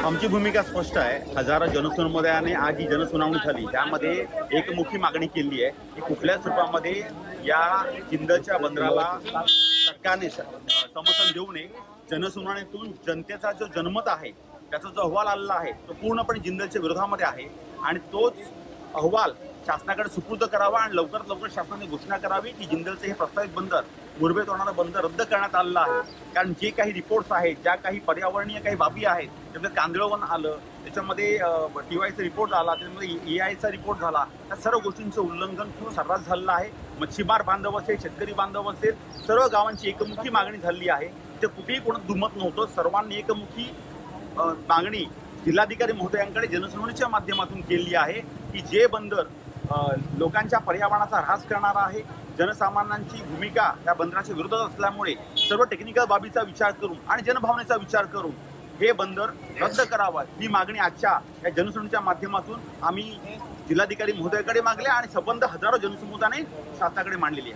आमची भूमिका स्पष्ट आहे। हजारो जनसमुदायाने आज जी जनसुनावणी झाली त्यामध्ये एकमुखी मागणी केली आहे की कुठल्या स्वरूपामध्ये या जिंदलच्या बंदराला सरकारने समर्थन देऊ नये। जनसुनावणीतून जनतेचा जो जनमत आहे त्याचा जो अहवाल आलेला आहे तो पूर्णपणे जिंदलच्या विरोधामध्ये आहे आणि तोच अहवाल शासनाकडे सुपूर्द करावा आणि लवकरात लवकर शासनाने घोषणा करावी की जिंदलचे हे प्रस्तावित बंदर मुरबेत होणारं बंदर रद्द करण्यात आलेलं आहे। कारण जे काही रिपोर्ट्स आहेत, ज्या काही पर्यावरणीय काही बाबी आहेत, त्यामध्ये कांदळवन आलं, त्याच्यामध्ये TYचा रिपोर्ट आला, त्याच्यामध्ये EIचा रिपोर्ट झाला, त्या सर्व गोष्टींचं उल्लंघन खूप सर्रास झालेलं आहे। मच्छीमार बांधव असेल, शेतकरी बांधव असेल, सर्व गावांची एकमुखी मागणी झाली आहे। ते कुठेही कोणतं दुमत नव्हतं, सर्वांनी एकमुखी मागणी जिल्हाधिकारी महोदयांकडे जनसुनावणीच्या माध्यमातून केली आहे की जे बंदर लोकांच्या पर्यावरणाचा ऱ्हास करणारा आहे, जनसामान्यांची भूमिका या बंदराच्या विरोधात असल्यामुळे सर्व टेक्निकल बाबीचा विचार करून आणि जनभावनेचा विचार करून हे बंदर रद्द करावं ही मागणी आजच्या या जनसुनावणीच्या माध्यमातून आम्ही जिल्हाधिकारी महोदयाकडे मागले आणि संबंध हजारो जनसमुदायाने शासनाकडे मांडलेली आहे।